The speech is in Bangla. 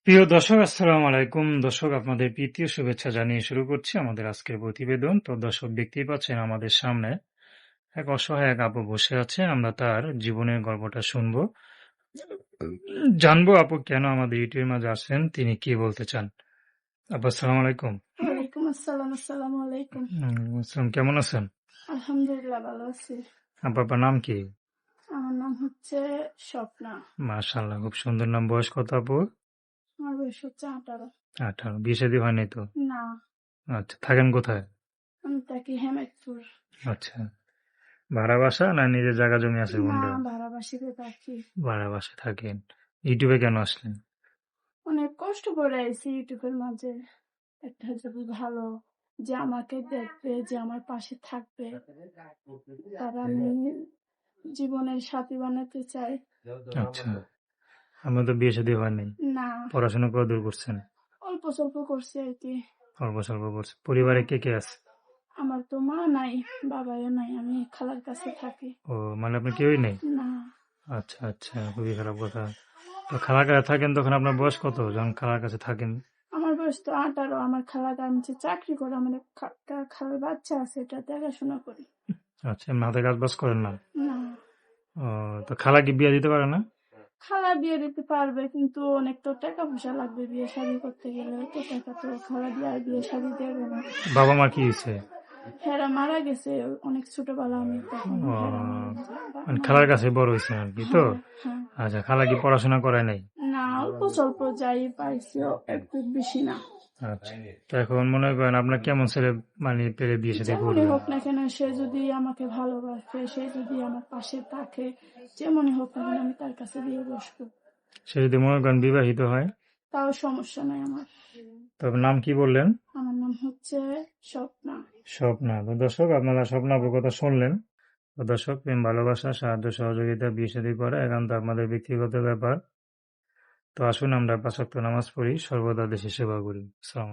প্রিয় দর্শক, আসসালামু আলাইকুম। দর্শক, আপনাদের প্রীতি ও শুভেচ্ছা জানিয়ে শুরু করছি আমাদের আজকের প্রতিবেদন। তো দর্শক, দেখতেই পাচ্ছেন আমাদের সামনে এক অসহায় এক আপু বসে আছে। আমরা তার জীবনের গল্পটা শুনবো, জানবো আপু কেন আমাদের ইউটিউবের মাঝে আসেন, তিনি কি বলতে চান। আপু, আসসালামু আলাইকুম। ওয়ালাইকুম আসসালাম। আসসালামু আলাইকুম। আসসালাম, কেমন আছেন? আলহামদুলিল্লাহ ভালো আছি। আপনার নাম কি? আমার নাম হচ্ছে স্বপ্না। মাশাআল্লাহ, খুব সুন্দর নাম। বয়স কত আপু? আমার বয়স হচ্ছে 18। 18। বিয়ে শাদী হয়নি তো? না, আচ্ছা, থাকেন কোথায়? আমি থাকি হেমেদপুর। আচ্ছা, ভাড়া বাসা না নিজের জায়গা জমি আছে না, কোনটা? ভাড়া বাসিতে থাকি। ভাড়া বাসায় থাকেন। ইউটিউবে কেন আসলেন? অনেক কষ্ট করে আইছি ইউটিউবের মাঝে। একটা যদি ভালো যে আমাকে দেখবে, যে আমার পাশে থাকবে, তার আমি জীবনের সাথী বানাতে চাই। আচ্ছা, আমার তো বিয়ে শাদী হয়নি। না, পড়াশোনা কত দূর করছেন? অল্প স্বল্প করছি আর কি। অল্প স্বল্প করছেন। পরিবারে কে কে আছে? আমার তো মা নাই, বাবাও নাই, আমি খালার কাছে থাকি। ও, মানে আপনার কেউই নেই? না, আচ্ছা আচ্ছা, খুবই খারাপ কথা। তো খালার কাছে থাকেন, তখন আপনার বয়স কত যখন খালার কাছে থাকেন? আমার বয়স তো 18। আমার খালা গার্মেন্টসে চাকরি করে, আমার খালার বাচ্চা আছে, এটা দেখাশোনা করি। আচ্ছা, এমনি হাতে কাজ বাজ করেন না? না, ও, তো খালা কি বিয়ে দিতে পারে না? খালা বিয়ে দিতে পারবে, কিন্তু অনেক তো টাকা পয়সা লাগবে বিয়ে শাদী করতে গেলে। তো টাকা তো খালা বিয়ে শাদী দেবে না। বাবা মা কি হয়েছে? হেরা মারা গেছে অনেক ছোটবেলা, আমি তখন ও, হেরা মানে মারা খালার কাছে গেছে। বড় হয়েছেন আর কি, তো? হ্যাঁ, হ্যাঁ। আচ্ছা, খালা কি পড়াশোনা করায় নাই? না, অল্প স্বল্প যাই পাইছি, একটু বেশি না। আচ্ছা, তো এখন মনে করেন আপনার কেমন ছেলে মানে পেলে বিয়ে শাদী যেমনই করবেন? হোক না কেন, সে যদি আমাকে ভালোবাসে, সে যদি আমার পাশে থাকে, যেমনই হোক না কেন, আমি তার কাছে দিয়ে বসবো। সে যদি মনে করেন বিবাহিত হয়? তাও সমস্যা নাই আমার। তবে নাম কি বললেন? আমার নাম হচ্ছে স্বপ্না। স্বপ্না। তো দর্শক, আপনারা স্বপ্না আপুর কথা শুনলেন। তো দর্শক, প্রেম, ভালোবাসা, সাহায্য সহযোগিতা, বিয়ে শাদী করা একান্ত আপনাদের ব্যক্তিগত ব্যাপার। তো আসুন আমরা 5 ওয়াক্ত নামাজ পড়ি, সর্বদা দেশের সেবা করি। আসসালামু আলাইকুম।